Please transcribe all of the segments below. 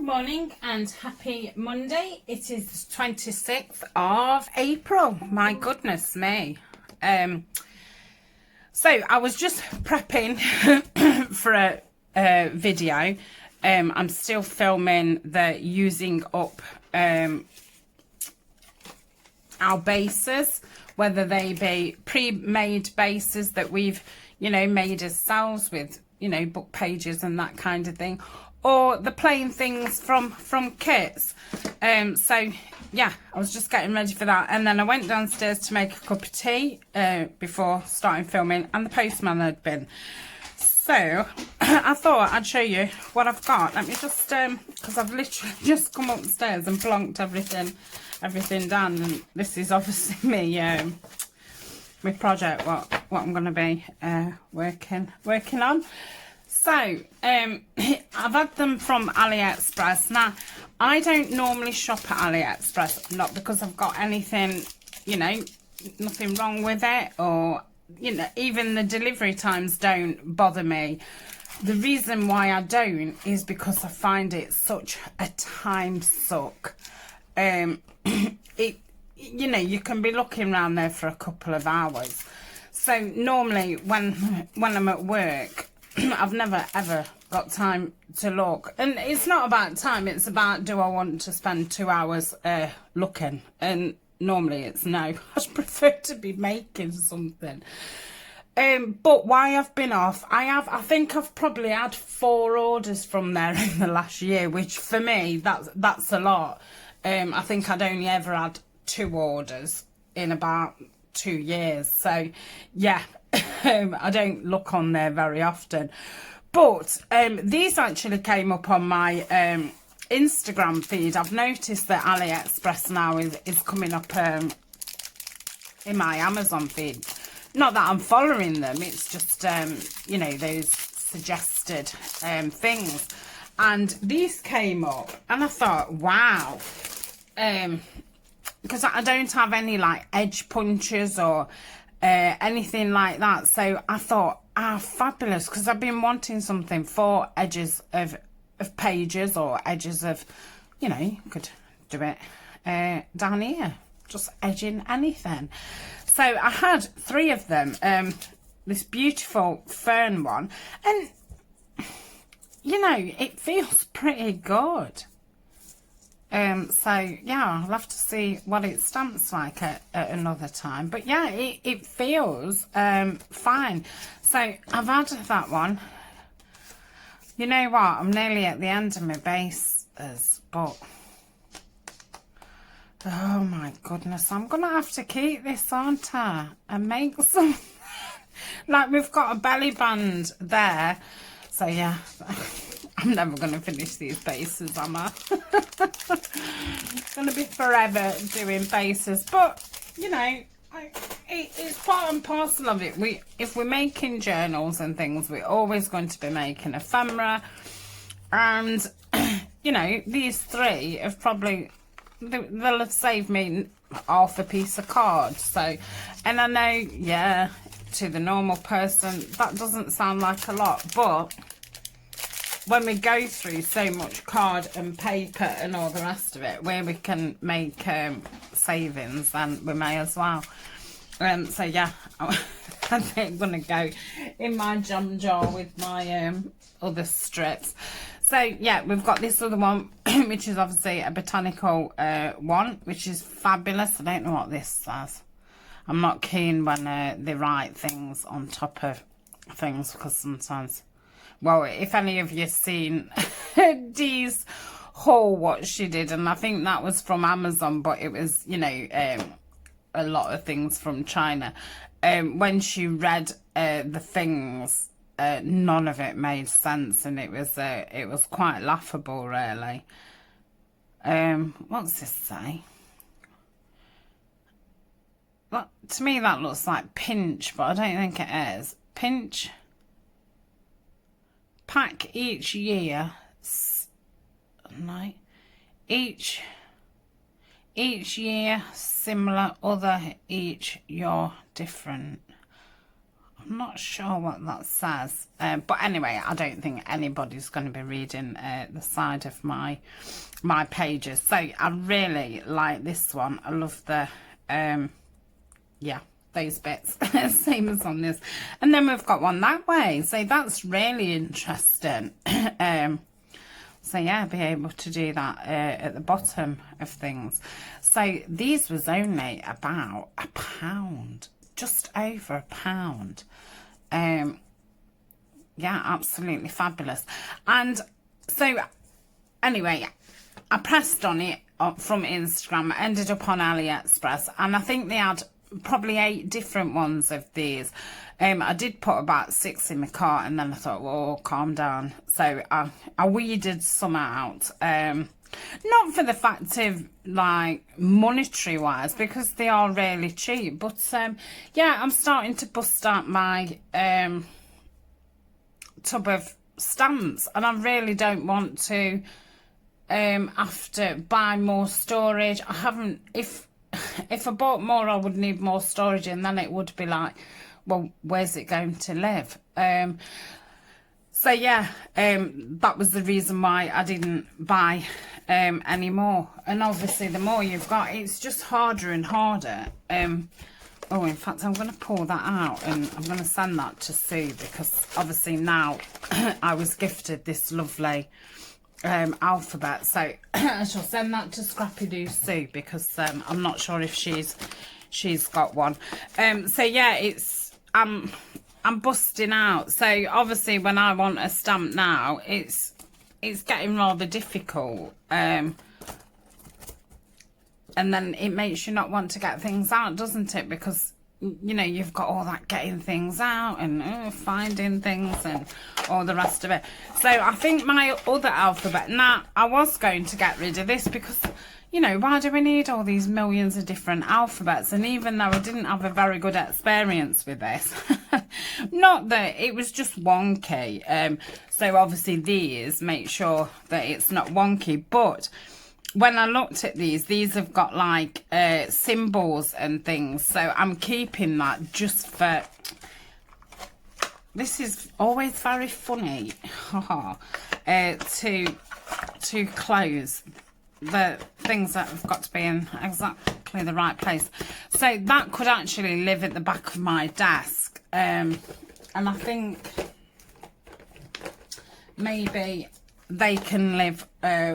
Good morning and happy Monday. It is the 26th of April. My goodness me. So I was just prepping for a video. I'm still filming the using up our bases, whether they be pre-made bases that we've, made ourselves with, book pages and that kind of thing, or the plain things from kits. So yeah, I was just getting ready for that, and then I went downstairs to make a cup of tea before starting filming, and the postman had been. So I thought I'd show you what I've got. Let me just because I've literally just come upstairs and plonked everything down, and this is obviously me my project, what I'm going to be working on. So I've had them from AliExpress. Now, I don't normally shop at AliExpress, not because I've got anything, nothing wrong with it, or even the delivery times don't bother me. The reason why I don't is because I find it such a time suck. You can be looking around there for a couple of hours. So normally when I'm at work, I've never ever got time to look, and it's not about time, it's about, do I want to spend 2 hours looking? And normally it's no. I'd prefer to be making something. But why I've been off, I think I've probably had 4 orders from there in the last year, which for me that's a lot. I think I'd only ever had 2 orders in about 2 years. So yeah, I don't look on there very often. But these actually came up on my Instagram feed. I've noticed that AliExpress now is coming up in my Amazon feed. Not that I'm following them, it's just, those suggested things. And these came up, and I thought, wow. Because I don't have any, like, edge punches or anything like that. So I thought, fabulous, because I've been wanting something for edges of pages, or edges of, you could do it down here, just edging anything. So I had 3 of them, this beautiful fern one, and it feels pretty good. So yeah, I'll have to see what it stamps like at another time, but yeah, it feels fine. So I've had that one. You know what, I'm nearly at the end of my bases, but oh my goodness, I'm gonna have to keep this, aren't I, and make some like, we've got a belly band there. So yeah, I'm never going to finish these bases, am I? It's going to be forever doing bases. But, it's part and parcel of it. If we're making journals and things, we're always going to be making ephemera. And, these 3 have probably, they'll have saved me half a piece of card. So, and I know, yeah, to the normal person, that doesn't sound like a lot, but when we go through so much card and paper and all the rest of it, where we can make savings, then we may as well. So yeah, I think I'm going to go in my jam jar with my other strips. So yeah, we've got this other one, which is obviously a botanical one, which is fabulous. I don't know what this says. I'm not keen when they write things on top of things, because sometimes, well, if any of you seen Dee's haul, what she did, and I think that was from Amazon, but it was, a lot of things from China. When she read the things, none of it made sense, and it was quite laughable, really. What's this say? Well, to me that looks like pinch, but I don't think it is. Pinch. Pack each year. No. Each year similar, other each year different. I'm not sure what that says, but anyway, I don't think anybody's going to be reading the side of my pages. So I really like this one. I love the yeah, those bits. Same as on this. And then we've got one that way, so that's really interesting. So yeah, be able to do that at the bottom of things. So these was only about £1, just over £1. Yeah, absolutely fabulous. And so anyway, I pressed on it from Instagram, ended up on AliExpress, and I think they had probably 8 different ones of these. I did put about 6 in my cart, and then I thought, whoa, calm down. So I weeded some out. Not for the fact of like monetary wise, because they are really cheap, but yeah, I'm starting to bust out my tub of stamps, and I really don't want to have to buy more storage. I haven't, if I bought more, I would need more storage, and then it would be like, well, where's it going to live? So yeah, that was the reason why I didn't buy any more. And obviously the more you've got, it's just harder and harder. Oh, in fact, I'm going to pull that out, and I'm going to send that to Sue, because obviously now I was gifted this lovely alphabet, so I shall send that to Scrappy Doo Sue, because I'm not sure if she's got one. So yeah, it's I'm busting out. So obviously when I want a stamp now, it's getting rather difficult, and then it makes you not want to get things out, doesn't it? Because you know, you've got all that getting things out and finding things and all the rest of it. So I think my other alphabet, now I was going to get rid of this, because you know, why do we need all these millions of different alphabets? And even though I didn't have a very good experience with this, not that it was just wonky, so obviously these make sure that it's not wonky, but when I looked at these have got like symbols and things, so I'm keeping that just for, this is always very funny to close the things that have got to be in exactly the right place. So that could actually live at the back of my desk, and I think maybe they can live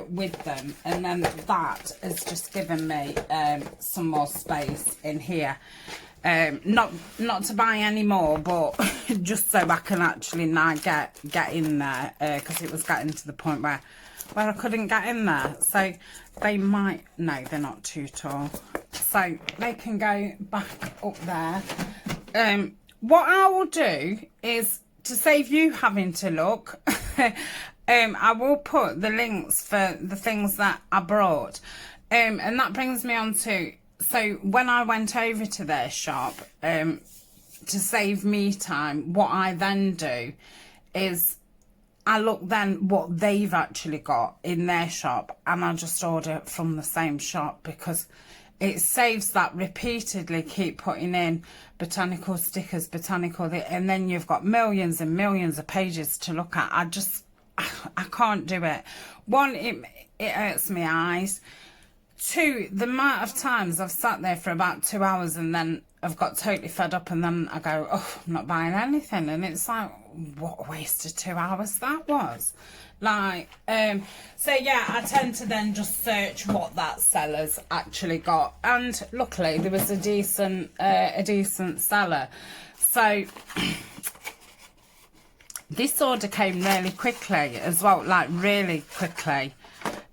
with them, and then that has just given me some more space in here. Not to buy any more, but just so I can actually now get in there, because it was getting to the point where I couldn't get in there. So they might, no, they're not too tall, so they can go back up there. What I will do is, to save you having to look, I will put the links for the things that I brought, and that brings me on to, so when I went over to their shop, to save me time, what I then do is I look then what they've actually got in their shop, and I just order from the same shop, because it saves that repeatedly keep putting in botanical stickers, botanical, and then you've got millions and millions of pages to look at. I can't do it. One, it hurts my eyes. 2, the amount of times I've sat there for about 2 hours, and then I've got totally fed up, and then I go, oh, I'm not buying anything. And it's like, what a waste of 2 hours that was. Like, so yeah, I tend to then just search what that seller's actually got, and luckily there was a decent seller. So this order came really quickly as well, like really quickly.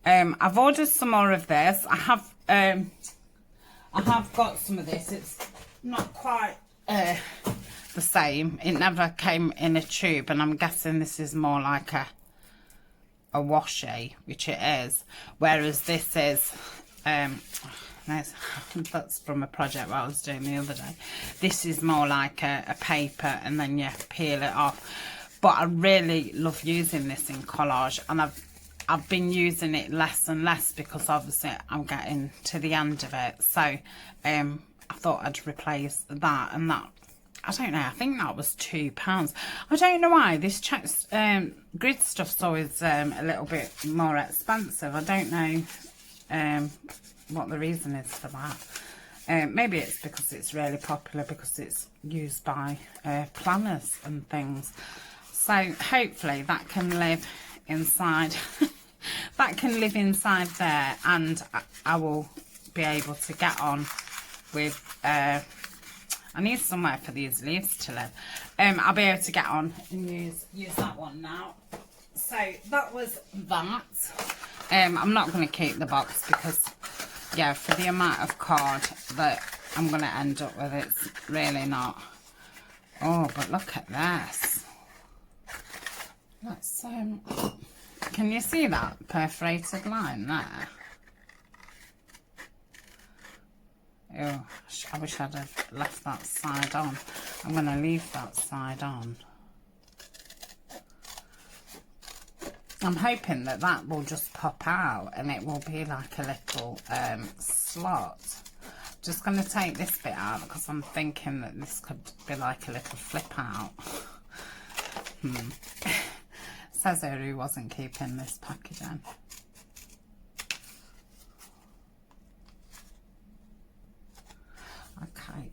I've ordered some more of this. I have got some of this. It's not quite the same. It never came in a tube, and I'm guessing this is more like a washi, which it is, whereas this is that's from a project that I was doing the other day. This is more like a paper, and then you peel it off. But I really love using this in collage, and I've been using it less and less, because obviously I'm getting to the end of it. So I thought I'd replace that, and that I don't know, I think that was £2. I don't know why this grid stuff's always a little bit more expensive. I don't know what the reason is for that. Maybe it's because it's really popular, because it's used by planners and things. So hopefully that can live inside that can live inside there, and I will be able to get on with I need somewhere for these leaves to live. I'll be able to get on and use that one now. So that was that. I'm not going to keep the box because, yeah, for the amount of card that I'm going to end up with, it's really not. Oh, but look at this. Let's can you see that perforated line there? Oh, I wish I'd have left that side on. I'm going to leave that side on. I'm hoping that that will just pop out and it will be like a little slot. Just going to take this bit out because I'm thinking that this could be like a little flip out. Says who wasn't keeping this packaging. Okay.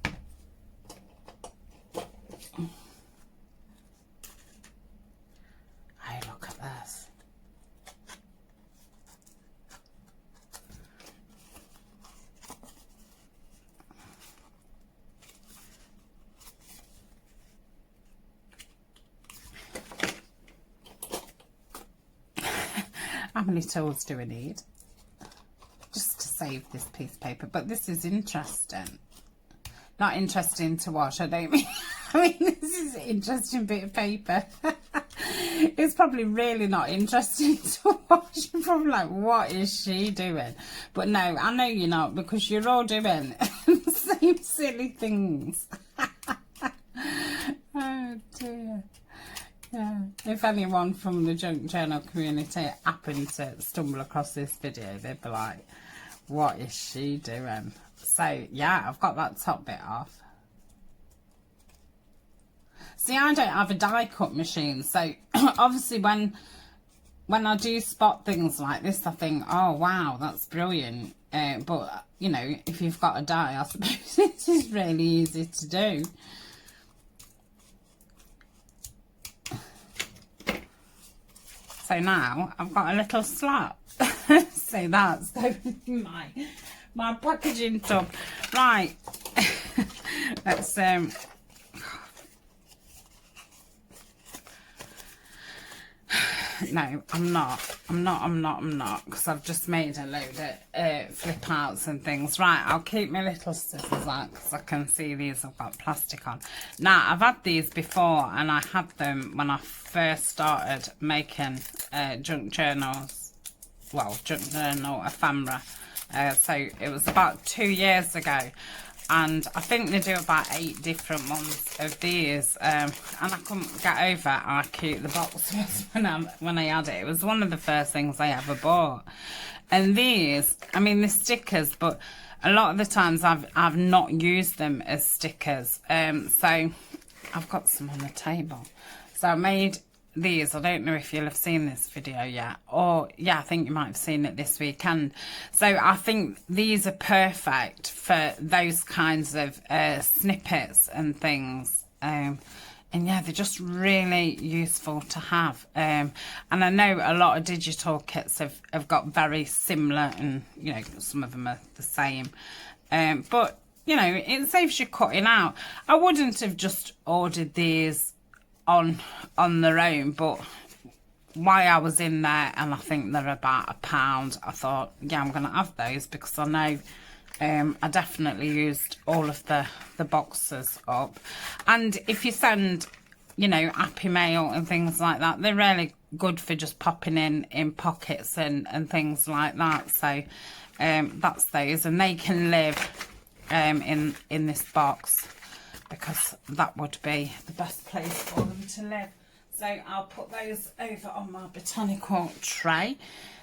Hey, look at this. How many tools do we need? Just to save this piece of paper. But this is interesting. Not interesting to wash, I don't mean. I mean, this is an interesting bit of paper. It's probably really not interesting to wash. You're probably like, what is she doing? But no, I know you're not, because you're all doing the same silly things. Oh dear. Yeah. If anyone from the junk journal community happened to stumble across this video, they'd be like, what is she doing? So yeah, I've got that top bit off. See, I don't have a die cut machine, so obviously when I do spot things like this, I think, oh wow, that's brilliant. But you know, if you've got a die, I suppose it is really easy to do. So now I've got a little slot. So that's my packaging tub. Right. Let's no, I'm not, because I've just made a load of flip outs and things. Right, I'll keep my little scissors out because I can see these have got plastic on. Now, I've had these before, and I had them when I first started making junk journals. Well, junk journal ephemera. So it was about 2 years ago. And I think they do about 8 different ones of these, and I couldn't get over how cute the box was when I had it. It was one of the first things I ever bought. And these, I mean, they're stickers, but a lot of the times I've not used them as stickers. So I've got some on the table. So I made these. I don't know if you'll have seen this video yet, or yeah, I think you might have seen it this weekend. So I think these are perfect for those kinds of snippets and things, and yeah, they're just really useful to have. And I know a lot of digital kits have got very similar, and you know, some of them are the same, but you know, it saves you cutting out. I wouldn't have just ordered these on their own, but while I was in there, and I think they're about £1, I thought, yeah, I'm gonna have those, because I know I definitely used all of the boxes up. And if you send, you know, Happy Mail and things like that, they're really good for just popping in pockets and things like that. So that's those, and they can live in this box, because that would be the best place for them to live. So I'll put those over on my botanical tray.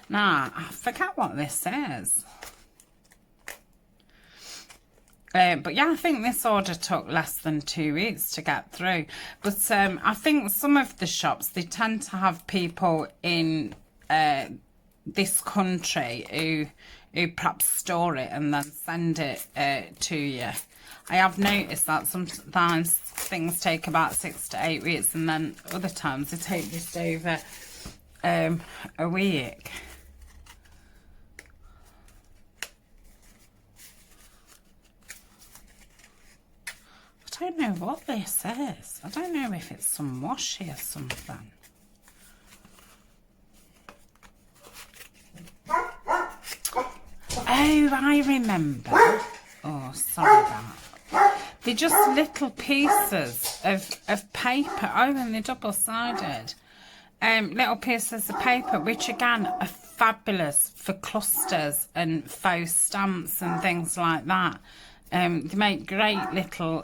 Now, I forget what this is. But yeah, I think this order took less than 2 weeks to get through. But I think some of the shops, they tend to have people in this country who perhaps store it and then send it to you. I have noticed that sometimes things take about 6 to 8 weeks, and then other times they take just over a week. I don't know what this is. I don't know if it's some washi or something. Oh, I remember. Oh, sorry about that. They're just little pieces of paper. Oh, and they're double-sided. Little pieces of paper, which again are fabulous for clusters and faux stamps and things like that. They make great little,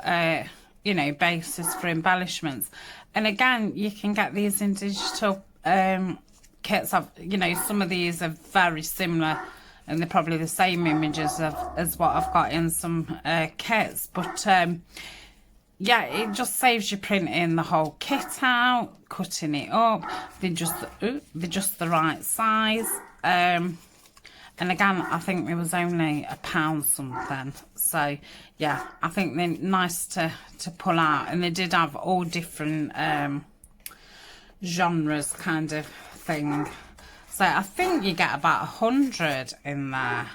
you know, bases for embellishments. And again, you can get these in digital kits. You know, some of these are very similar, and they're probably the same images as what I've got in some kits. But yeah, it just saves you printing the whole kit out, cutting it up. They're just the right size. And again, I think it was only £1 something. So yeah, I think they're nice to pull out. And they did have all different genres kind of thing. So I think you get about 100 in there. I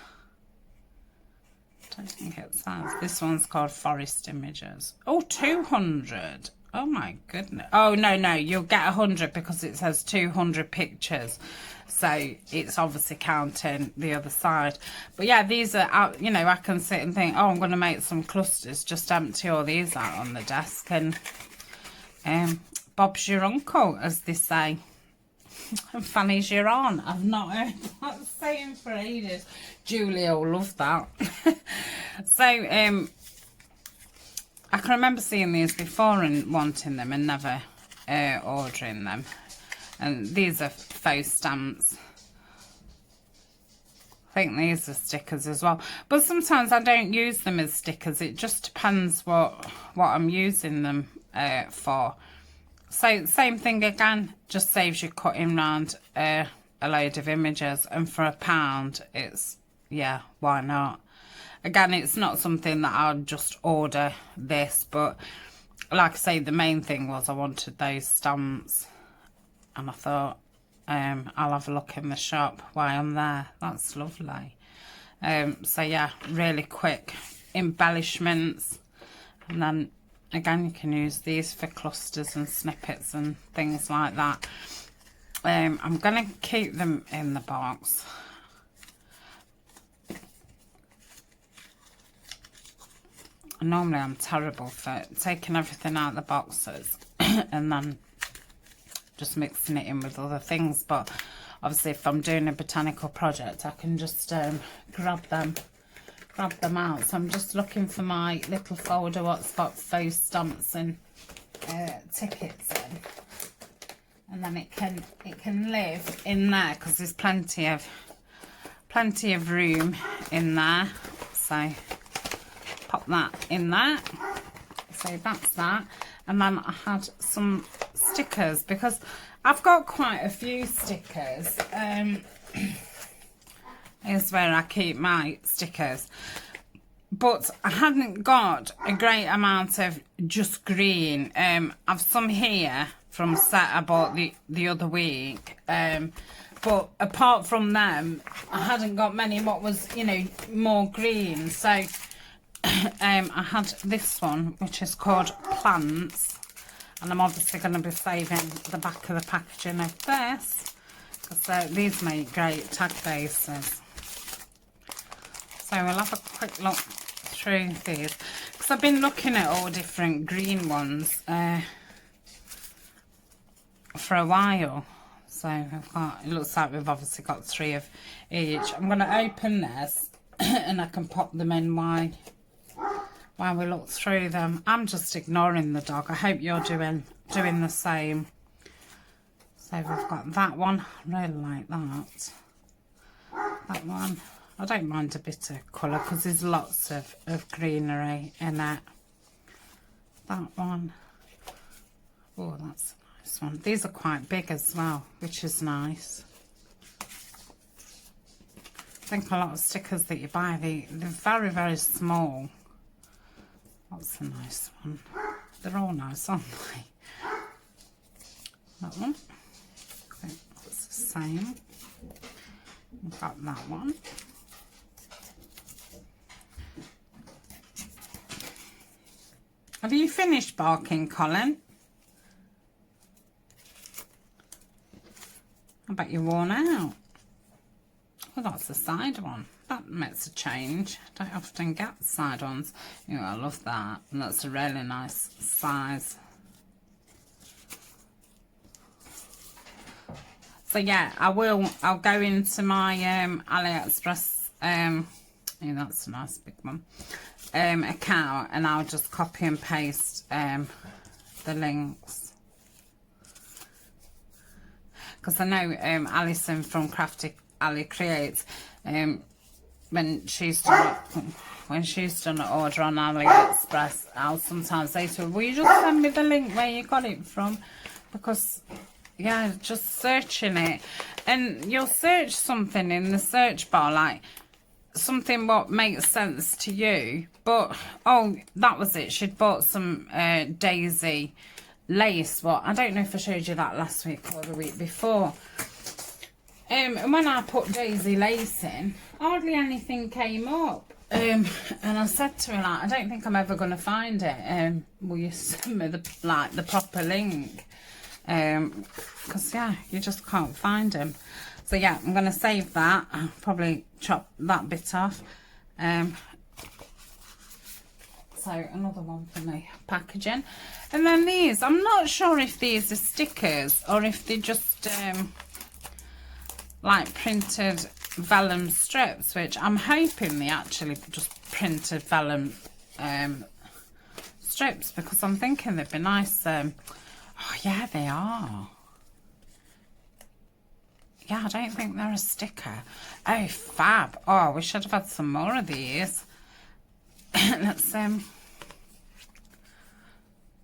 don't think it says. This one's called Forest Images. Oh, 200. Oh my goodness. Oh no, you'll get 100 because it says 200 pictures. So it's obviously counting the other side. But yeah, these are, you know, I can sit and think, oh, I'm going to make some clusters, just empty all these out on the desk, and Bob's your uncle, as they say. And Fanny's your aunt. I've not heard that saying for ages. Julia will love that. So I can remember seeing these before and wanting them and never ordering them. And these are faux stamps. I think these are stickers as well. But sometimes I don't use them as stickers. It just depends what I'm using them for. So same thing again, just saves you cutting round a load of images. And for £1, it's, yeah, why not? Again, it's not something that I'll just order this. But like I say, the main thing was I wanted those stamps. And I thought, I'll have a look in the shop while I'm there. That's lovely. So yeah, really quick embellishments. And then again, you can use these for clusters and snippets and things like that. I'm going to keep them in the box. Normally I'm terrible for taking everything out of the boxes and then just mixing it in with other things, but obviously if I'm doing a botanical project I can just grab them out. So I'm just looking for my little folder what's got faux stamps and tickets in, and then it can live in there because there's plenty of room in there. So pop that in there. So that's that. And then I had some stickers because I've got quite a few stickers. Is where I keep my stickers. But I hadn't got a great amount of just green. I've some here from a set I bought the other week. But apart from them, I hadn't got many what was, you know, more green. So I had this one, which is called Plants, and I'm obviously going to be saving the back of the packaging of this because these make great tag bases. So we'll have a quick look through these because I've been looking at all different green ones for a while. So I've got, it looks like we've obviously got 3 of each. I'm going to open this and I can pop them in while we look through them. I'm just ignoring the dog. I hope you're doing the same. So we've got that one. I really like that. That one. I don't mind a bit of colour because there's lots of greenery in that. That one. Oh, that's a nice one. These are quite big as well, which is nice. I think a lot of stickers that you buy, they're very, very small. That's a nice one. They're all nice, aren't they? That one. I think that's the same. We've got that one. Have you finished barking, Colin? I bet you're worn out. Oh, that's the side one. That makes a change. I don't often get side ones. You know, I love that. And that's a really nice size. So yeah, I'll go into my AliExpress, yeah, that's a nice big one, account, and I'll just copy and paste the links. Because I know Alison from Crafty Ali Creates, when she's done an order on AliExpress, I'll sometimes say to her, will you just send me the link where you got it from? Because yeah, just searching it, and you'll search something in the search bar, like something what makes sense to you, but oh, that was it, she'd bought some daisy lace. Well, I don't know if I showed you that last week or the week before. And when I put daisy lace in, hardly anything came up. And I said to her, like, I don't think I'm ever going to find it. Will you send me the proper link? Because yeah, you just can't find them. So yeah, I'm going to save that. I'll probably chop that bit off. So another one for me, packaging. And then these, I'm not sure if these are stickers or if they're just like printed vellum strips, which I'm hoping they actually just printed vellum strips, because I'm thinking they'd be nice. Oh yeah, they are. Yeah, I don't think they're a sticker. Oh, fab. Oh, we should have had some more of these. Let's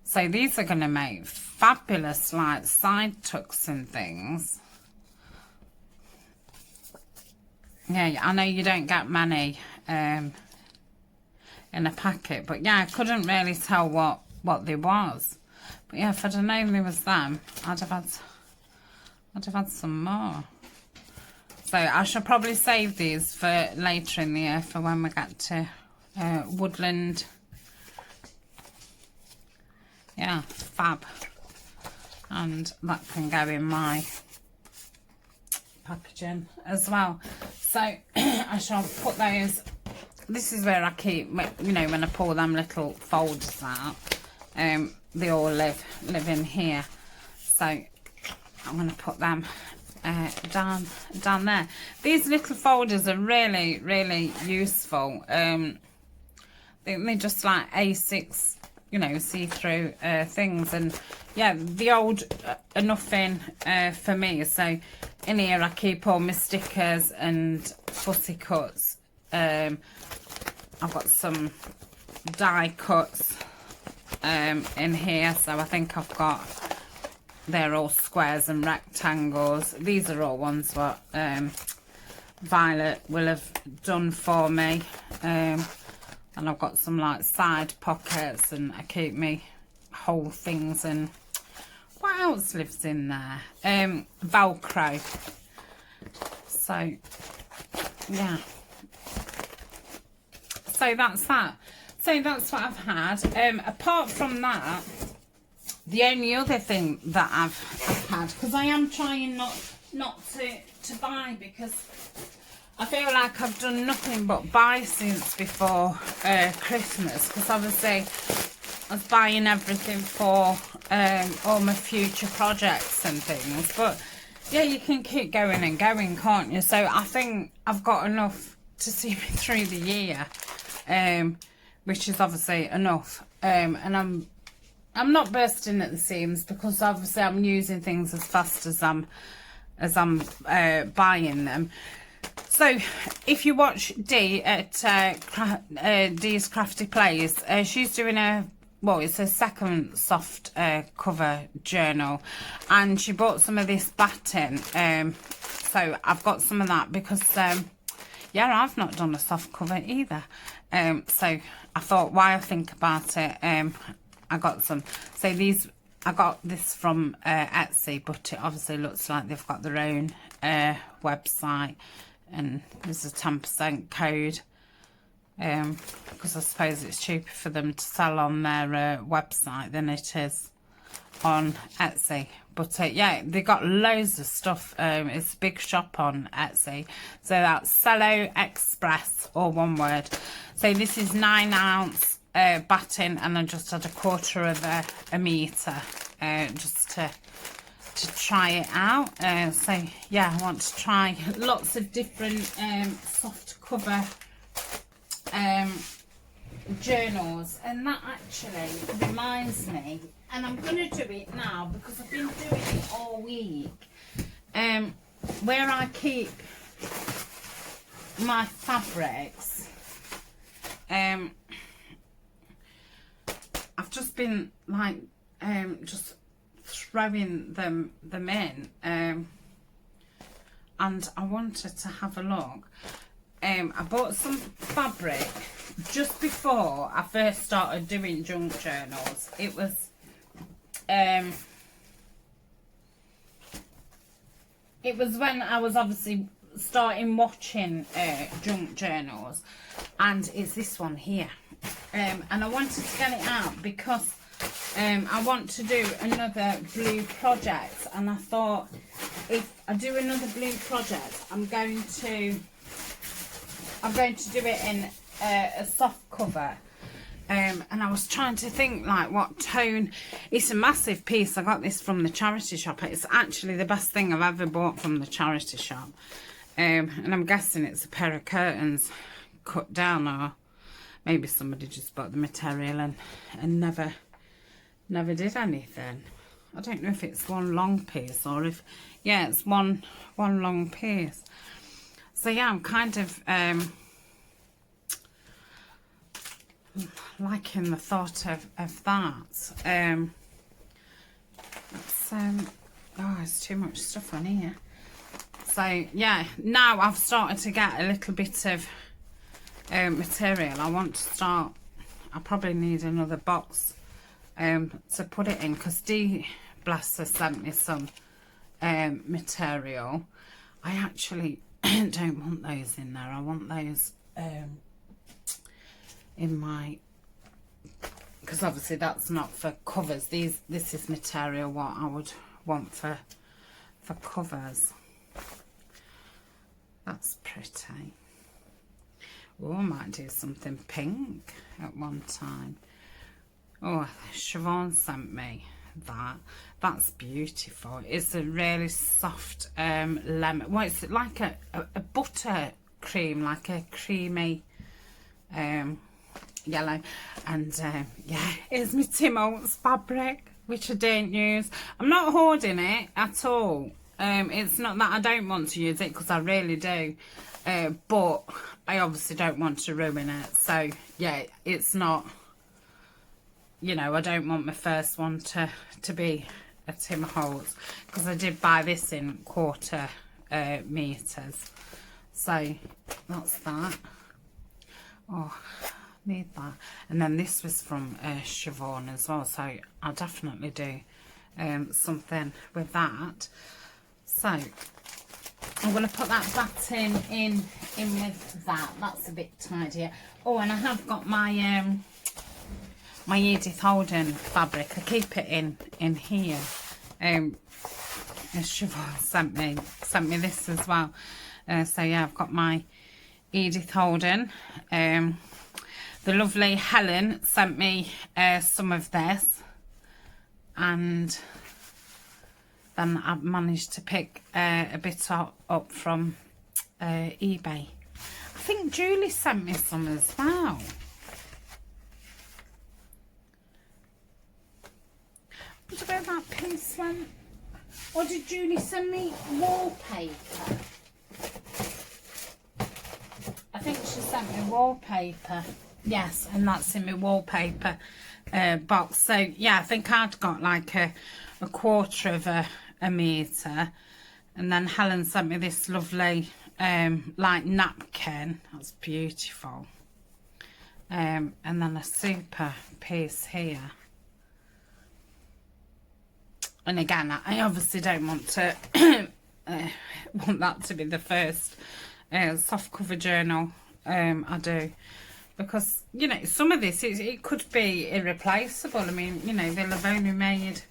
so these are going to make fabulous like side tucks and things. Yeah, I know you don't get many in a packet, but yeah, I couldn't really tell what they was. But yeah, if I'd have known there was them, I'd have had some more. So I shall probably save these for later in the year, for when we get to woodland. Yeah, fab. And that can go in my packaging as well. So I shall put those. This is where I keep, you know, when I pull them little folders out. They all live in here. So I'm going to put them down there. These little folders are really, really useful. They're just like A6, you know, see-through things. And yeah, the old are nothing for me. So in here I keep all my stickers and fussy cuts. I've got some die cuts in here, so I think I've got, they're all squares and rectangles. These are all ones what Violet will have done for me. And I've got some like side pockets, and I keep me whole things. And what else lives in there? Velcro. So yeah, so that's that. So that's what I've had. Apart from that, the only other thing that I've had, because I am trying not to buy, because I feel like I've done nothing but buy since before Christmas, because obviously I was buying everything for all my future projects and things. But yeah, you can keep going and going, can't you? So I think I've got enough to see me through the year, which is obviously enough. And I'm not bursting at the seams, because obviously I'm using things as fast as I'm buying them. So if you watch Dee at Dee's Crafty Plays, she's doing it's a second soft cover journal, and she bought some of this batting. So I've got some of that because yeah, I've not done a soft cover either. So I thought, why I think about it, I got some. So these, I got this from Etsy, but it obviously looks like they've got their own website, and there's a 10% code, because I suppose it's cheaper for them to sell on their website than it is on Etsy. But yeah, they got loads of stuff. It's a big shop on Etsy. So that's Cello Express, all one word. So this is 9 ounce batting, and I just had a quarter of a metre just to try it out. So yeah, I want to try lots of different soft cover journals, and that actually reminds me, and I'm going to do it now because I've been doing it all week, where I keep my fabrics. I've just been like just throwing them in, and I wanted to have a look. I bought some fabric just before I first started doing junk journals. It was when I was obviously starting watching junk journals, and it's this one here, and I wanted to get it out because I want to do another blue project, and I thought if I do another blue project, I'm going to do it in a soft cover, and I was trying to think like what tone. It's a massive piece. I got this from the charity shop. It's actually the best thing I've ever bought from the charity shop, and I'm guessing it's a pair of curtains cut down, or maybe somebody just bought the material and never did anything. I don't know if it's one long piece or if, yeah, it's one long piece. So yeah, I'm kind of liking the thought of that. Oh, there's too much stuff on here. So yeah, now I've started to get a little bit of material. I want to start, I probably need another box to put it in, because Dee, bless her, sent me some material. I actually don't want those in there. I want those in my, because obviously that's not for covers. This is material what I would want for covers. That's pretty. Oh, I might do something pink at one time. Oh, Siobhan sent me that. That's beautiful. It's a really soft lemon. Well, it's like a butter cream, like a creamy yellow. And yeah, here's my Tim Holtz fabric, which I don't use. I'm not hoarding it at all. It's not that I don't want to use it, because I really do. But I obviously don't want to ruin it. So yeah, it's not, you know, I don't want my first one to be a Tim Holtz, because I did buy this in quarter meters. So that's that. Oh, need that. And then this was from Siobhan as well, so I'll definitely do something with that. So I'm going to put that batting in with that. That's a bit tidier. Oh, and I have got my my Edith Holden fabric. I keep it in here. Siobhan sent me this as well. So yeah, I've got my Edith Holden. The lovely Helen sent me some of this, and then I've managed to pick a bit up from eBay. I think Julie sent me some as well. What about that piece one? Or did Julie send me wallpaper? she sent me wallpaper. Yes, and that's in my wallpaper box. So yeah, I think I'd got like a quarter of a metre. And then Helen sent me this lovely like napkin. That's beautiful. And then a super piece here. And again, I obviously don't want to want that to be the first soft cover journal I do, because you know some of this it could be irreplaceable. I mean, you know, they'll have only made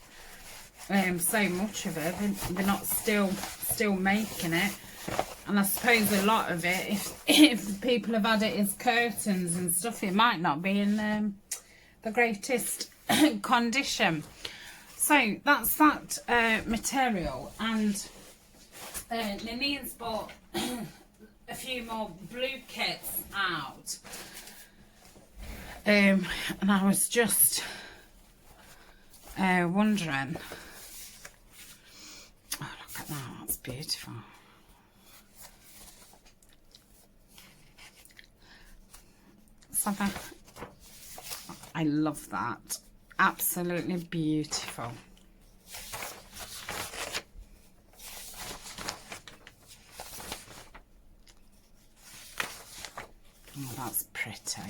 so much of it. They're not still making it, and I suppose a lot of it, if people have had it as curtains and stuff, it might not be in the greatest condition. So that's that material, and Nini's bought a few more blue kits out, and I was just wondering. Oh, look at that, that's beautiful. So I love that. Absolutely beautiful. Oh, that's pretty.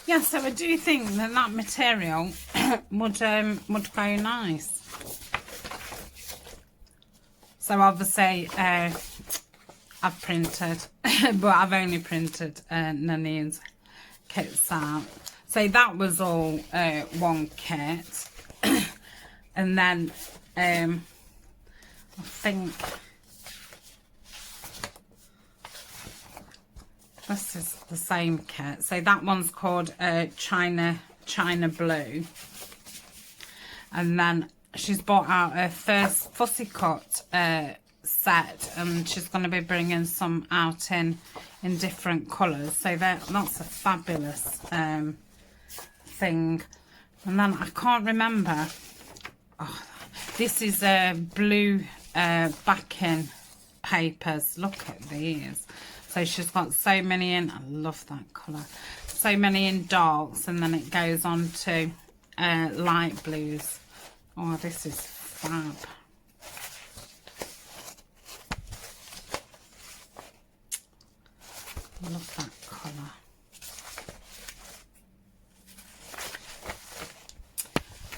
Yeah, so I do think that material would go nice. So obviously I've printed, but I've only printed Nanine's kits out. So that was all one kit. And then I think this is the same kit. So that one's called China Blue. And then she's bought out her first fussy cut set, and she's going to be bringing some out in different colours. So that's a fabulous thing. And then I can't remember. Oh, this is blue backing papers. Look at these. So she's got so many in. I love that colour. So many in darks, and then it goes on to light blues. Oh, this is fab. I love that colour.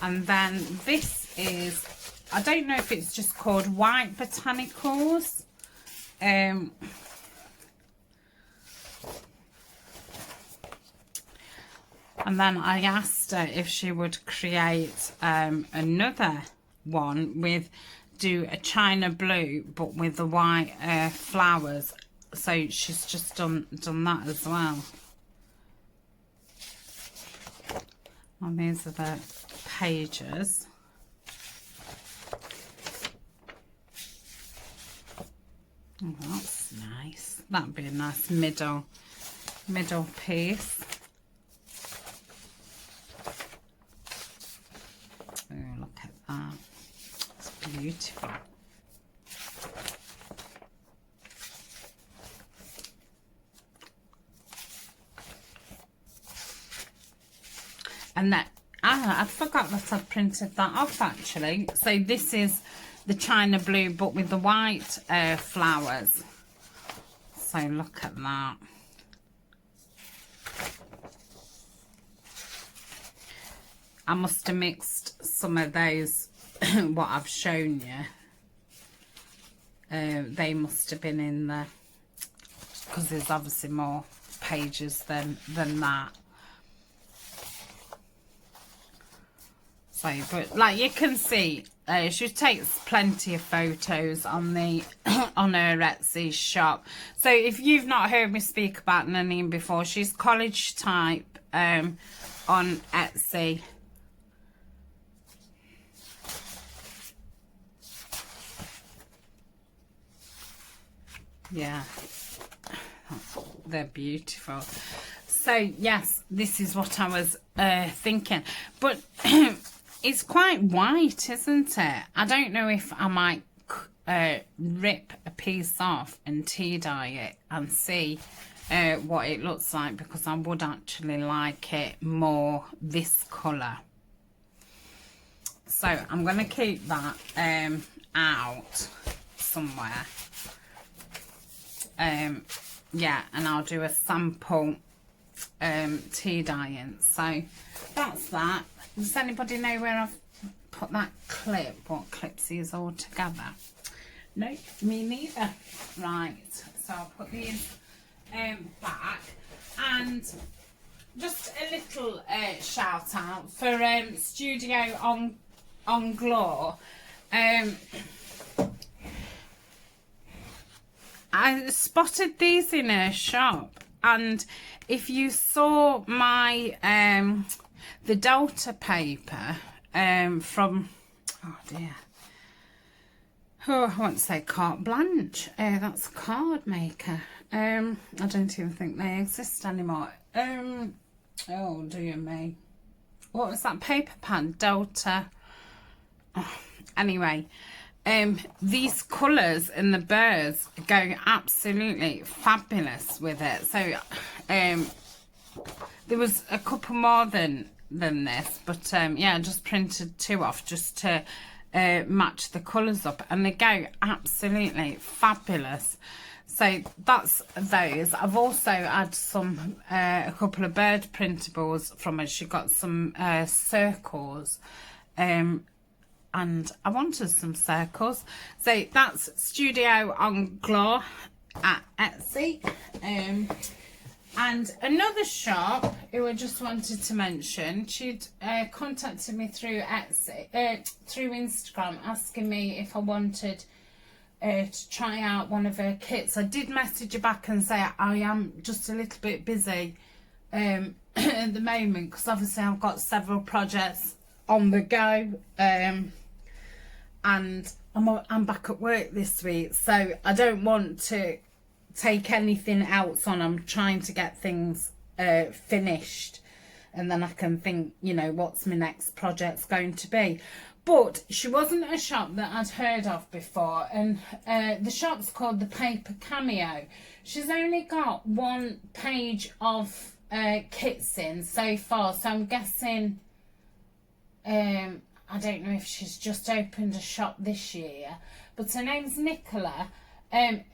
And then this is, I don't know if it's just called White Botanicals. And then I asked her if she would create another one do a China Blue but with the white flowers. So she's just done that as well. And these are the pages. Oh, that's nice. That'd be a nice middle piece. Oh, look at that. It's beautiful. And that, I forgot that I printed that off actually. So this is the China Blue but with the white flowers. So look at that. I must have mixed some of those, what I've shown you. They must have been in there, because there's obviously more pages than that. So, but like you can see, she takes plenty of photos on the on her Etsy shop. So if you've not heard me speak about Nanine before, she's college type on Etsy. Yeah, they're beautiful. So yes, this is what I was thinking, but it's quite white, isn't it? I don't know if I might rip a piece off and tea dye it and see what it looks like, because I would actually like it more this colour. So I'm going to keep that out somewhere. Yeah, and I'll do a sample tea dyeing. So that's that. Does anybody know where I've put that clip? What clips these all together? No, me neither. Right, so I'll put these back. And just a little shout out for Studio on Glow. I spotted these in a shop, and if you saw my the Delta paper from, oh dear, oh, I want to say Carte Blanche, that's a card maker. I don't even think they exist anymore. Oh dear me, what was that paper pan? Delta. Oh, anyway, these colours and the birds go absolutely fabulous with it. So there was a couple more than this, but yeah, I just printed 2 off just to match the colours up, and they go absolutely fabulous. So that's those. I've also had some a couple of bird printables from her. She got some circles, and I wanted some circles. So that's Studio on Glow at Etsy. And another shop who I just wanted to mention, she'd contacted me through Etsy, through Instagram, asking me if I wanted to try out one of her kits. I did message her back and say I am just a little bit busy at the moment, because obviously I've got several projects on the go, and I'm back at work this week, so I don't want to take anything else on. I'm trying to get things finished, and then I can think, you know, what's my next project's going to be. But she wasn't a shop that I'd heard of before, and the shop's called The Paper Cameo. She's only got 1 page of kits in so far, so I'm guessing, I don't know if she's just opened a shop this year, but her name's Nicola, and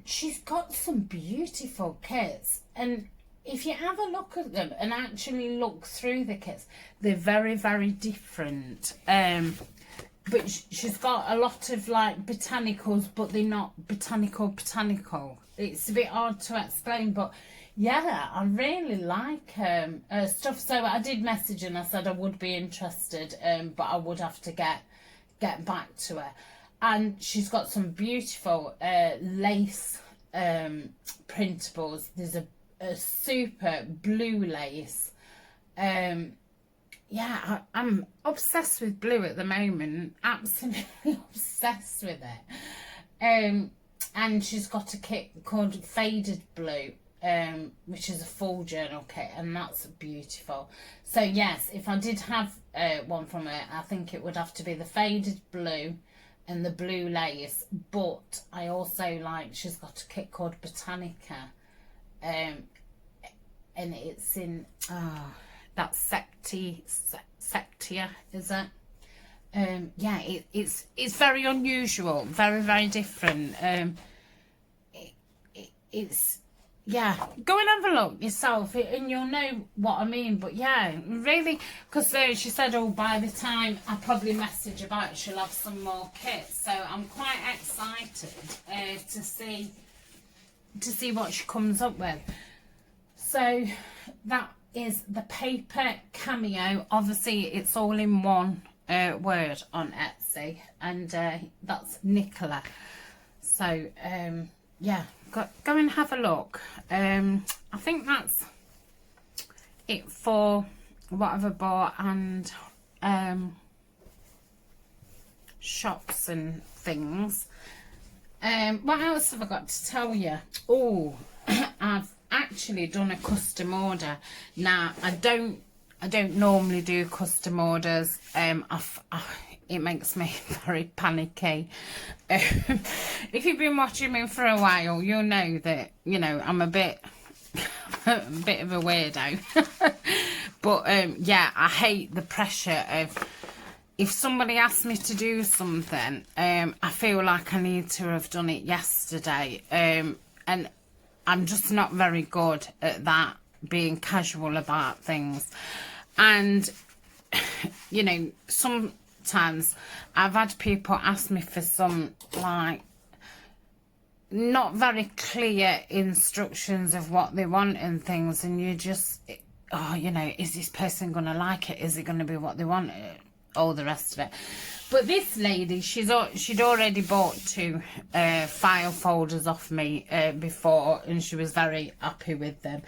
she's got some beautiful kits. And if you have a look at them and actually look through the kits, they're very, very different. But she's got a lot of like botanicals, but they're not botanical. It's a bit hard to explain, but yeah, I really like her stuff. So I did message her and I said I would be interested, but I would have to get back to her. And she's got some beautiful lace printables. There's a super blue lace. Yeah, I'm obsessed with blue at the moment. Absolutely obsessed with it. And she's got a kit called Faded Blue, which is a full journal kit, and that's beautiful. So yes, if I did have one from her, I think it would have to be the Faded Blue and the blue lace. But I also like, she's got a kit called Botanica, and it's in that's Septia, is it? Yeah, it's very unusual, very, very different. It's, yeah, go and have a look yourself and you'll know what I mean. But yeah, really, because she said, oh, by the time I probably message about it, she'll have some more kits. So I'm quite excited to see what she comes up with. So that is the Paper Cameo. Obviously it's all in one word on Etsy, and that's Nicola. So yeah, go and have a look. I think that's it for what I've bought, and shops and things. What else have I got to tell you? Oh, I've actually done a custom order. Now I don't normally do custom orders. It makes me very panicky. If you've been watching me for a while, you'll know that, you know, I'm a bit a bit of a weirdo. But yeah, I hate the pressure of, if somebody asks me to do something, I feel like I need to have done it yesterday. And I'm just not very good at that, being casual about things. And, you know, sometimes I've had people ask me for some, like, not very clear instructions of what they want and things, and you just, oh, you know, is this person going to like it? Is it going to be what they want? All the rest of it. But this lady, she'd already bought 2 file folders off me before, and she was very happy with them.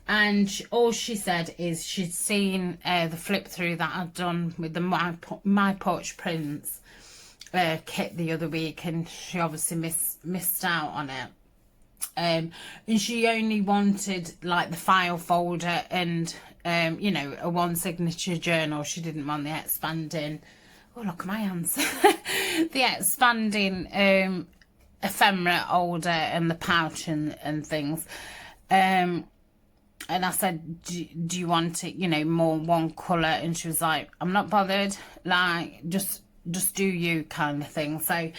And all she said is she'd seen the flip through that I'd done with the My Porch Prints kit the other week, and she obviously missed out on it. And she only wanted like the file folder and you know, a 1 signature journal. She didn't want the expanding, oh look at my hands, the expanding ephemera holder and the pouch and things. And I said, do you want it, you know, more one colour? And she was like, I'm not bothered, like just do you, kind of thing. So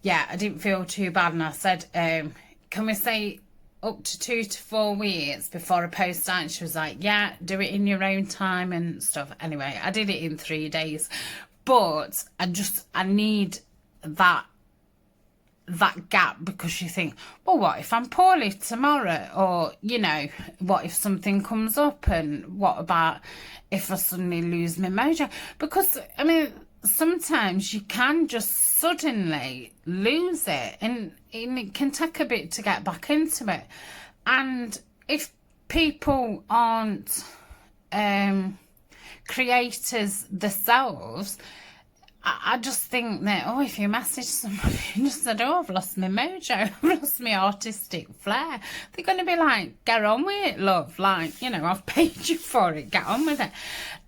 yeah, I didn't feel too bad, and I said, can we say up to 2 to 4 weeks before I post out? And she was like, yeah, do it in your own time and stuff. Anyway, I did it in 3 days, but I need that gap, because you think, well, what if I'm poorly tomorrow? Or, you know, what if something comes up? And what about if I suddenly lose my mojo? Because, I mean, sometimes you can just suddenly lose it, and it can take a bit to get back into it. And if people aren't creators themselves, I just think that, oh, if you message somebody and just said, oh, I've lost my mojo, I've lost my artistic flair, they're going to be like, get on with it, love. Like, you know, I've paid you for it, get on with it.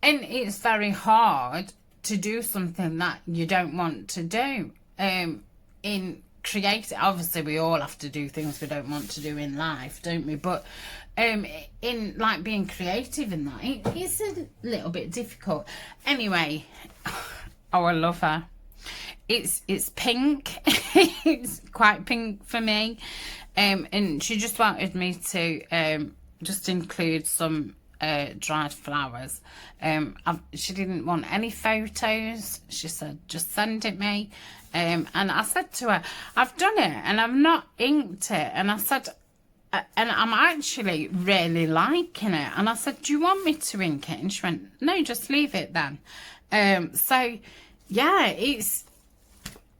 And it's very hard to do something that you don't want to do. In creative, obviously we all have to do things we don't want to do in life, don't we? But in like being creative in that, it's a little bit difficult. Anyway, oh, I love her. It's pink. It's quite pink for me. And she just wanted me to just include some dried flowers. She didn't want any photos. She said, just send it me. And I said to her, I've done it and I've not inked it. And I said, and I'm actually really liking it. And I said, do you want me to ink it? And she went, no, just leave it then. So yeah,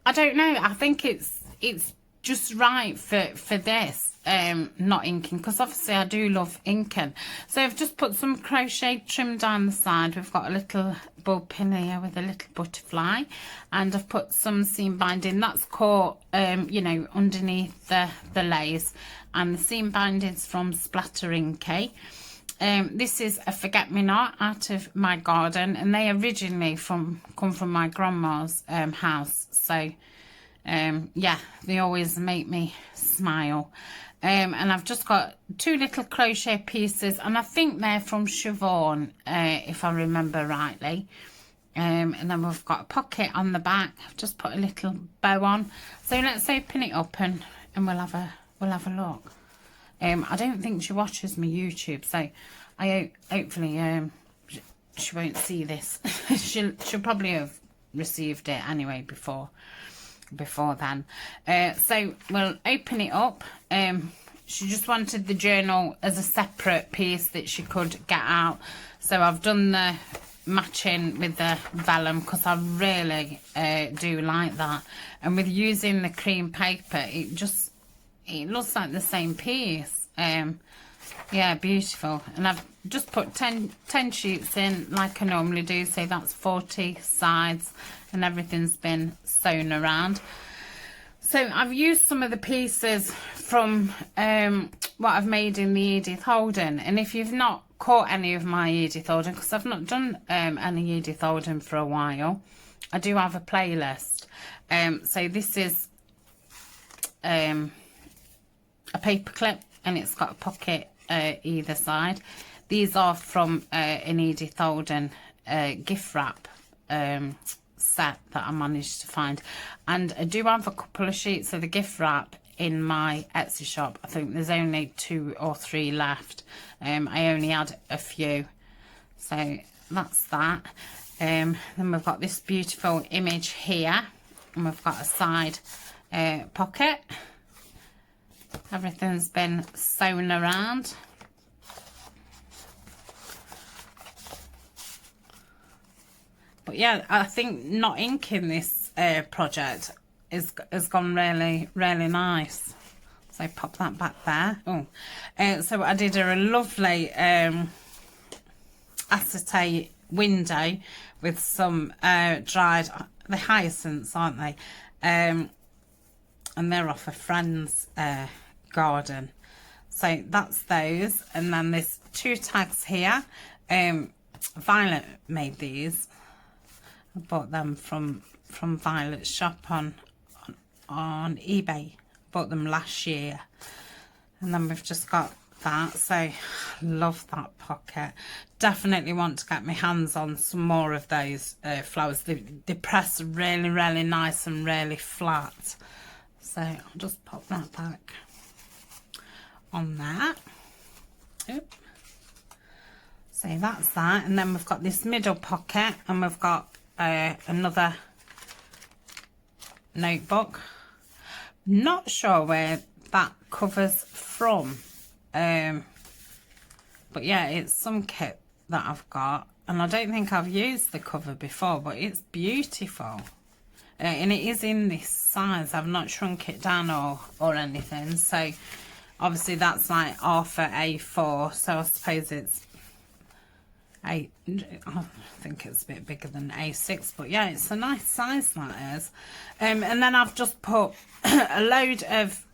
I don't know, I think it's just right for this, not inking, because obviously I do love inking. So I've just put some crochet trim down the side. We've got a little bulb pin here with a little butterfly, and I've put some seam binding that's caught you know, underneath the lace, and the seam bindings from Splatter Inky. This is a forget-me-not out of my garden, and they originally come from my grandma's house. So yeah, they always make me smile. And I've just got 2 little crochet pieces, and I think they're from Siobhan, if I remember rightly. And then we've got a pocket on the back. I've just put a little bow on. So let's open it up and we'll have a look. I don't think she watches my YouTube, so hopefully she won't see this. she'll probably have received it anyway before then. So we'll open it up. She just wanted the journal as a separate piece that she could get out, so I've done the matching with the vellum, because I really do like that. And with using the cream paper, it looks like the same piece. Yeah, beautiful. And I've just put 10 sheets in like I normally do, so that's 40 sides, and everything's been sewn around. So I've used some of the pieces from what I've made in the Edith Holden. And if you've not caught any of my Edith Holden, because I've not done any Edith Holden for a while, I do have a playlist. So this is a paper clip, and it's got a pocket either side. These are from an Edith Holden gift wrap set that I managed to find, and I do have a couple of sheets of the gift wrap in my Etsy shop. I think there's only 2 or 3 left. I only had a few, so that's that. Then we've got this beautiful image here, and we've got a side pocket. Everything's been sewn around. But yeah, I think not inking this project has gone really, really nice. So pop that back there. Oh, so I did a lovely acetate window with some dried, the hyacinths, aren't they? And they're off a friend's garden. So that's those. And then there's 2 tags here. Violet made these. I bought them from Violet's shop on eBay. Bought them last year. And then we've just got that. So love that pocket. Definitely want to get my hands on some more of those flowers. They press really, really nice and really flat. So I'll just pop that back on that. Oop. So that's that. And then we've got this middle pocket, and we've got another notebook. Not sure where that cover's from, but yeah, it's some kit that I've got, and I don't think I've used the cover before, but it's beautiful. And it is in this size. I've not shrunk it down or anything. So obviously that's like half a A4, so I suppose it's I think it's a bit bigger than A6, but yeah, it's a nice size, that is. And then I've just put a load of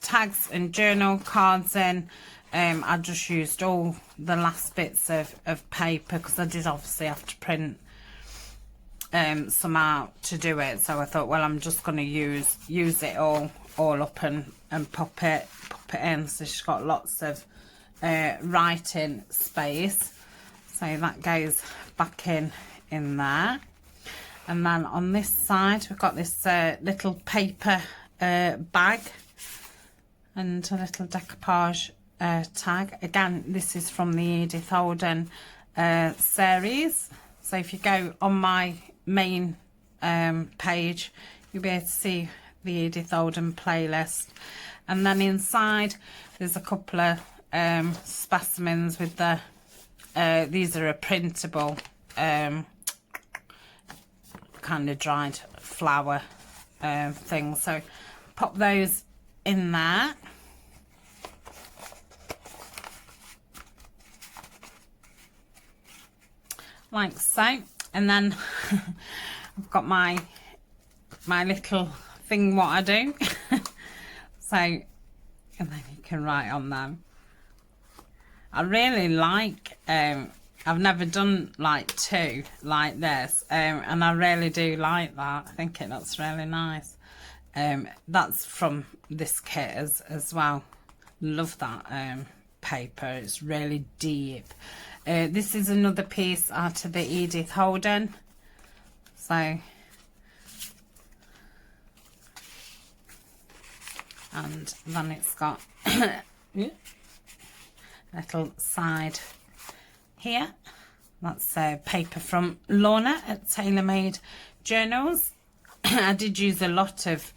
tags and journal cards in. I just used all the last bits of paper, because I did obviously have to print some out to do it. So I thought, well, I'm just going to use it all up and pop it in. So she's got lots of writing space, so that goes back in there. And then on this side we've got this little paper bag and a little decoupage tag. Again, this is from the Edith Holden series. So if you go on my main page, you'll be able to see the Edith Holden playlist. And then inside there's a couple of specimens with the these are a printable kind of dried flower thing, so pop those in there. Like so. And then I've got my little thing what I do. So, and then you can write on them. I really like, I've never done like 2 like this, and I really do like that. I think it looks really nice. That's from this kit as well. Love that paper, it's really deep. This is another piece out of the Edith Holden. So, and then it's got little side here. That's paper from Lorna at Tailor Made Journals. I did use a lot of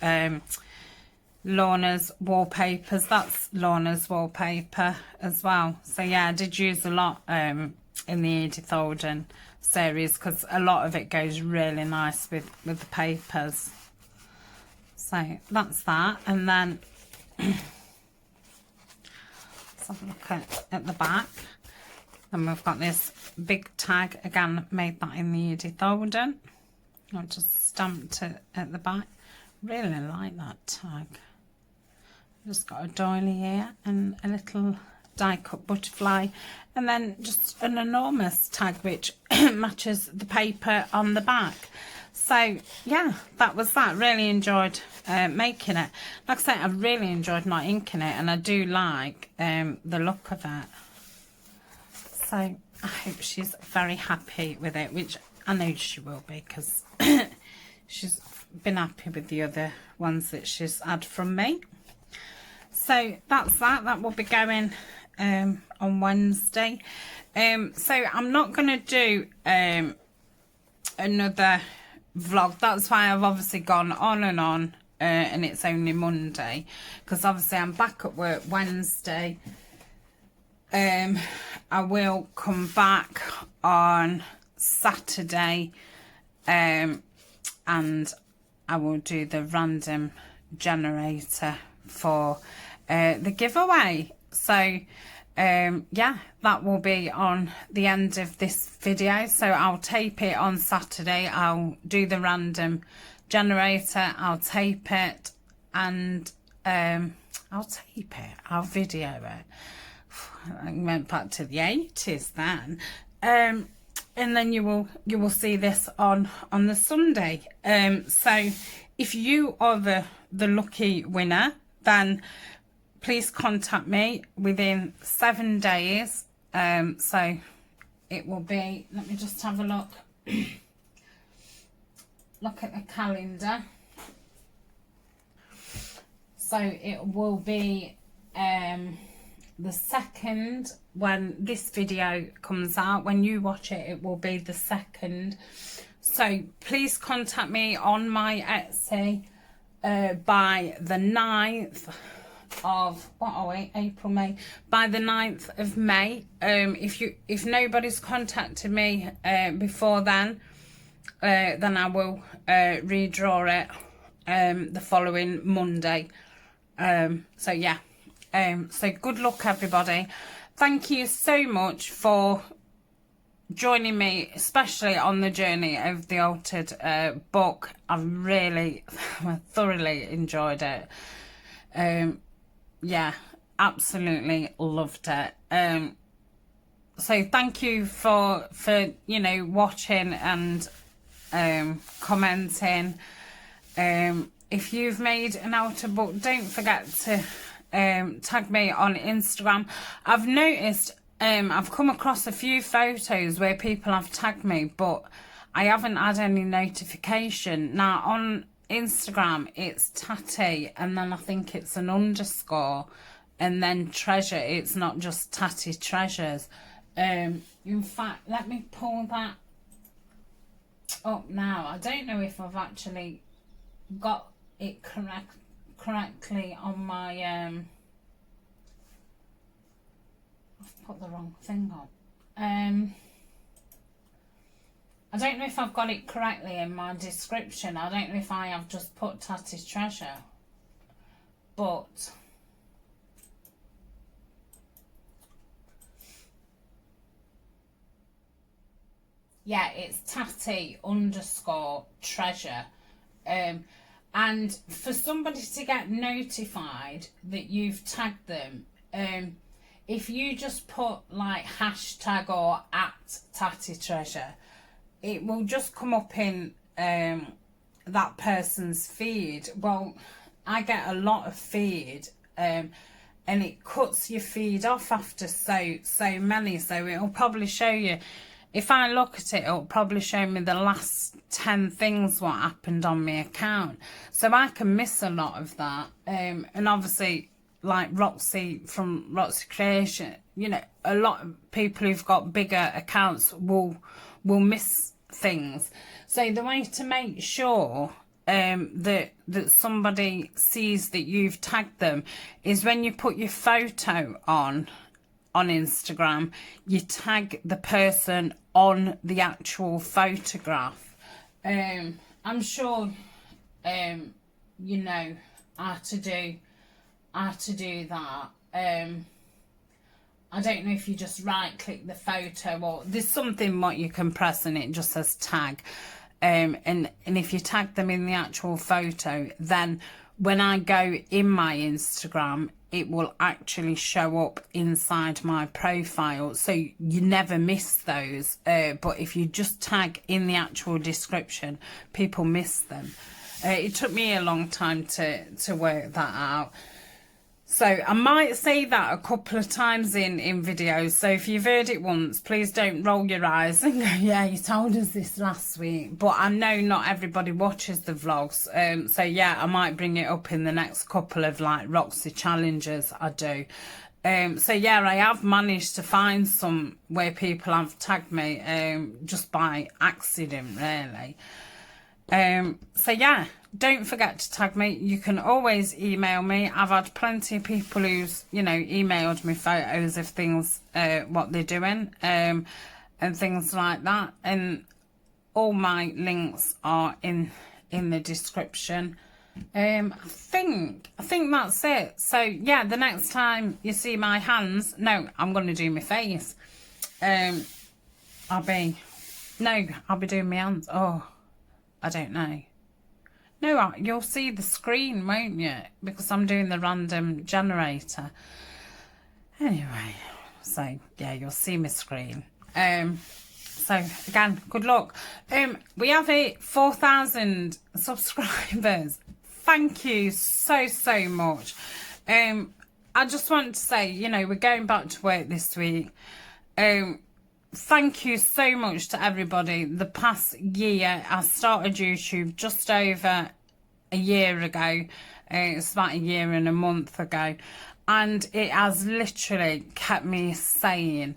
Lorna's wallpapers. That's Lorna's wallpaper as well. So yeah, I did use a lot in the Edith Holden series, because a lot of it goes really nice with the papers. So that's that. And then let's have a look at the back. And we've got this big tag, again, made that in the Edith Holden. I just stamped it at the back. Really like that tag. Just got a doily here and a little die cut butterfly, and then just an enormous tag which matches the paper on the back. So yeah, that was that. Really enjoyed making it. Like I say, I really enjoyed not inking it, and I do like the look of it. So I hope she's very happy with it, which I know she will be, because she's been happy with the other ones that she's had from me. So that's that will be going on Wednesday. So I'm not going to do another vlog. That's why I've obviously gone on and it's only Monday, because obviously I'm back at work Wednesday. I will come back on Saturday, and I will do the random generator for the giveaway. So yeah, that will be on the end of this video. So I'll tape it on Saturday, I'll do the random generator, I'll tape it, and I'll video it. I went back to the 80s then. And then you will see this on the Sunday. So if you are the lucky winner, then please contact me within 7 days. So it will be, let me just have a look. Look at the calendar. So it will be the 2nd when this video comes out. When you watch it, it will be the 2nd. So please contact me on my Etsy by the 9th of, what are we, April, May, by the 9th of May. If nobody's contacted me before then I will redraw it the following Monday. So yeah, so good luck everybody. Thank you so much for joining me, especially on the journey of the altered book. I've really thoroughly enjoyed it. Yeah, absolutely loved it. So thank you for you know, watching and commenting. If you've made an outer book, don't forget to tag me on Instagram. I've noticed I've come across a few photos where people have tagged me, but I haven't had any notification. Now on Instagram it's Tatty, and then I think it's an underscore, and then Treasure. It's not just Tatty Treasures. In fact, let me pull that up now. I don't know if I've actually got it correctly on my I've put the wrong thing on. I don't know if I've got it correctly in my description. I don't know if I have just put Tatty Treasure, but yeah, it's Tatty underscore Treasure. And for somebody to get notified that you've tagged them, if you just put like hashtag or at Tatty Treasure, it will just come up in that person's feed. Well, I get a lot of feed, and it cuts your feed off after so many. So it'll probably show you, if I look at it, it'll probably show me the last 10 things what happened on my account. So I can miss a lot of that. And obviously, like Roxy from Roxy Creation, you know, a lot of people who've got bigger accounts will miss things. So the way to make sure that somebody sees that you've tagged them is when you put your photo on Instagram, you tag the person on the actual photograph. I'm sure you know how to do that. I don't know if you just right click the photo, or there's something what you can press and it just says tag, and if you tag them in the actual photo, then when I go in my Instagram, it will actually show up inside my profile, so you never miss those. But if you just tag in the actual description, people miss them. It took me a long time to work that out. So I might say that a couple of times in videos. So if you've heard it once, please don't roll your eyes and go, yeah, you told us this last week. But I know not everybody watches the vlogs. So yeah, I might bring it up in the next couple of like Roxy challenges I do. So yeah, I have managed to find some where people have tagged me just by accident, really. So yeah, don't forget to tag me. You can always email me. I've had plenty of people who's, you know, emailed me photos of things, what they're doing, and things like that. And all my links are in the description. I think that's it. So yeah, the next time you see my hands, no, I'm going to do my face. I'll be doing my hands. Oh, I don't know. No, you'll see the screen, won't you? Because I'm doing the random generator. Anyway, so yeah, you'll see my screen. So again, good luck. We have 4,000 subscribers. Thank you so much. I just want to say, you know, we're going back to work this week. Thank you so much to everybody. The past year, I started YouTube just over a year ago. It's about a year and a month ago. And it has literally kept me sane.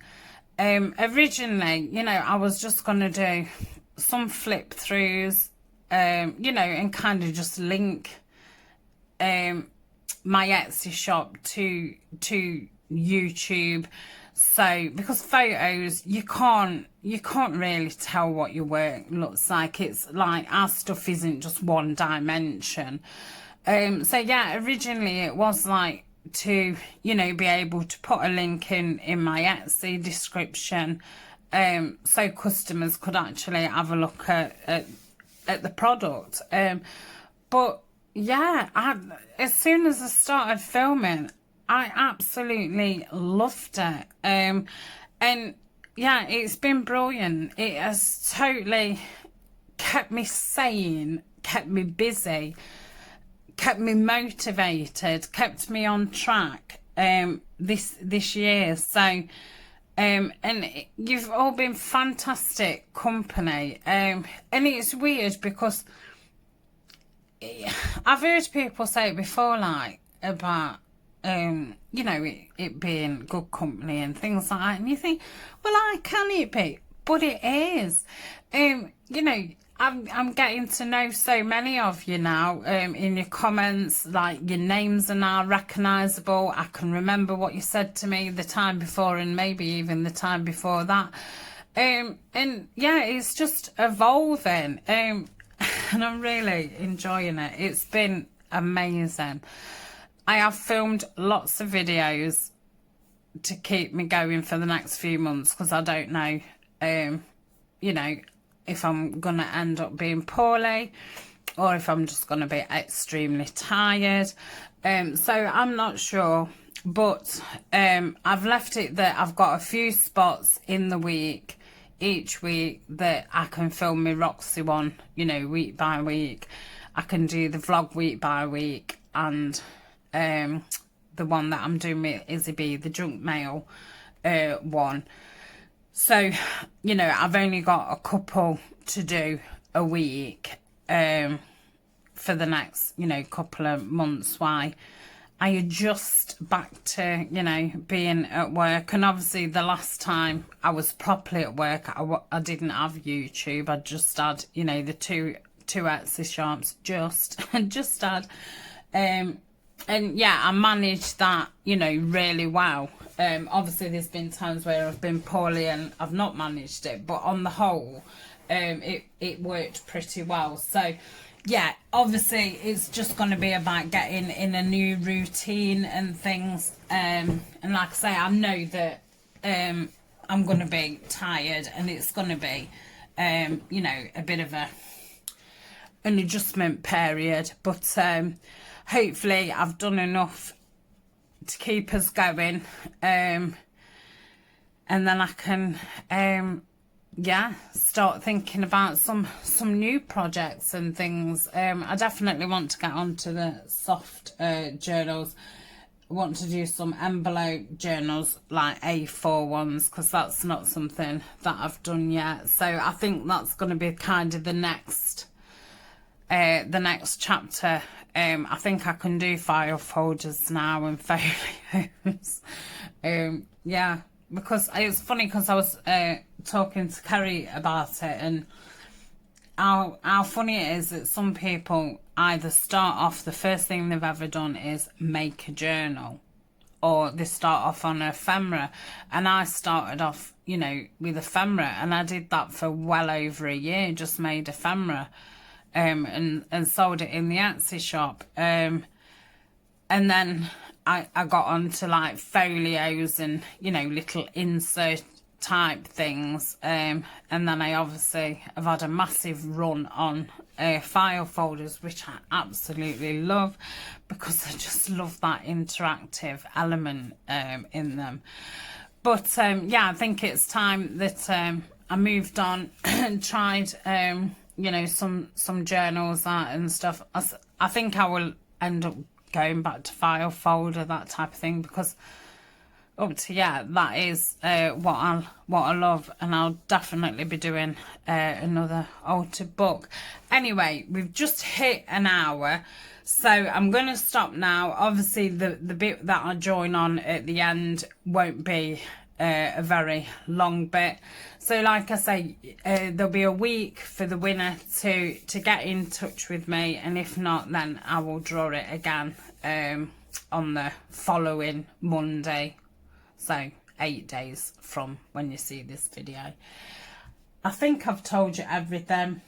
Originally, you know, I was just going to do some flip throughs, you know, and kind of just link my Etsy shop to YouTube. So because photos, you can't really tell what your work looks like. It's like our stuff isn't just one dimension. So yeah, originally it was like to, you know, be able to put a link in my Etsy description, so customers could actually have a look at the product. But yeah, as soon as I started filming, I absolutely loved it. And yeah, it's been brilliant. It has totally kept me sane, kept me busy, kept me motivated, kept me on track this year. So and you've all been fantastic company. And it's weird because I've heard people say it before, like about you know, it being good company and things like that, and you think, well, how can it be? But it is. You know, I'm getting to know so many of you now. In your comments, like your names are now recognisable. I can remember what you said to me the time before, and maybe even the time before that. And yeah, it's just evolving. And I'm really enjoying it. It's been amazing. I have filmed lots of videos to keep me going for the next few months, because I don't know, you know, if I'm going to end up being poorly or if I'm just going to be extremely tired. So I'm not sure, but I've left it that I've got a few spots in the week, each week, that I can film my Roxy one, you know, week by week. I can do the vlog week by week, and the one that I'm doing with Izzy B, the junk mail one. So, you know, I've only got a couple to do a week for the next, you know, couple of months. Why I adjust back to, you know, being at work. And obviously the last time I was properly at work, I didn't have YouTube. I just had, you know, the two Etsy shops, just had. And yeah, I managed that, you know, really well. Obviously there's been times where I've been poorly and I've not managed it, but on the whole, it worked pretty well. So yeah, obviously it's just going to be about getting in a new routine and things. And like I say, I know that I'm going to be tired, and it's going to be, you know, a bit of an adjustment period. But hopefully I've done enough to keep us going, and then I can yeah, start thinking about some new projects and things. I definitely want to get onto the soft journals. I want to do some envelope journals, like A4 ones, because that's not something that I've done yet. So I think that's going to be kind of the next chapter. I think I can do file folders now and folios. Yeah, because it's funny, because I was talking to Kerry about it, and how funny it is that some people either start off, the first thing they've ever done is make a journal, or they start off on ephemera. And I started off, you know, with ephemera, and I did that for well over a year, just made ephemera, and sold it in the Etsy shop. And then I got onto like folios and, you know, little insert type things, and then I obviously have had a massive run on file folders, which I absolutely love, because I just love that interactive element in them. But yeah, I think it's time that I moved on and tried you know, some journals and stuff. I think I will end up going back to file folder, that type of thing, because yeah, that is what I love, and I'll definitely be doing another altered book. Anyway, we've just hit an hour, so I'm going to stop now. Obviously, the bit that I join on at the end won't be a very long bit. So, like I say, there'll be a week for the winner to get in touch with me, and if not, then I will draw it again on the following Monday. So 8 days from when you see this video. I think I've told you everything.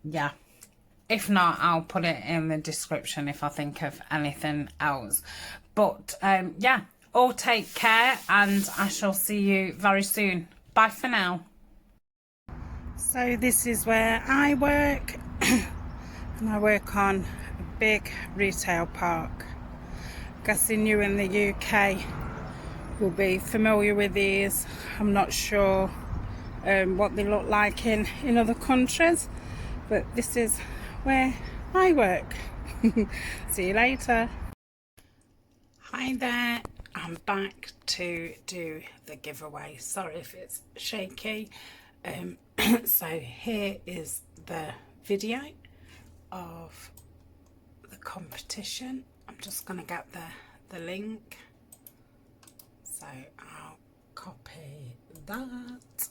Yeah. If not, I'll put it in the description if I think of anything else. But yeah, all take care, and I shall see you very soon. Bye for now. So this is where I work. And I work on a big retail park. Guessing you in the UK will be familiar with these. I'm not sure what they look like in other countries, but this is where I work. See you later. Hi there, I'm back to do the giveaway. Sorry if it's shaky. So here is the video of the competition. I'm just going to get the link. So I'll copy that,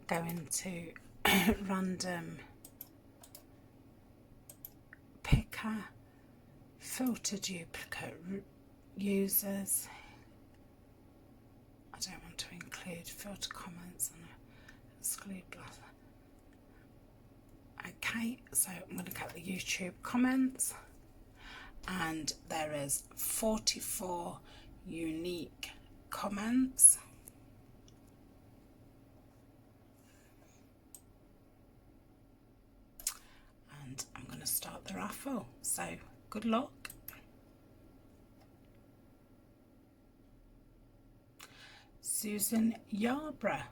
go into random picker, filter duplicate users. I don't want to include filter comments and exclude blast. Okay, so I'm going to get the YouTube comments, and there is 44 unique comments. And I'm going to start the raffle, so good luck. Susan Yarborough.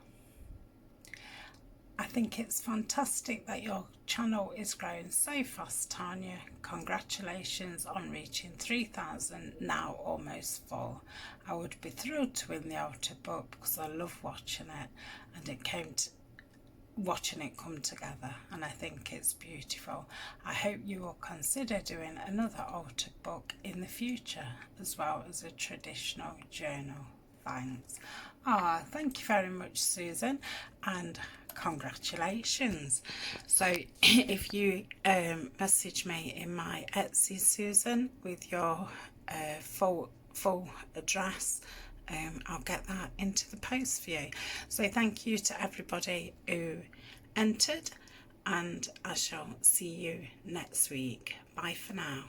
I think it's fantastic that your channel is growing so fast, Tania. Congratulations on reaching 3,000, now almost full. I would be thrilled to win the altered book because I love watching it, and it came to watching it come together, and I think it's beautiful. I hope you will consider doing another altered book in the future, as well as a traditional journal. Thanks. Thank you very much, Susan, and congratulations. So if you message me in my Etsy, Susan, with your full address, I'll get that into the post for you. So thank you to everybody who entered, and I shall see you next week. Bye for now.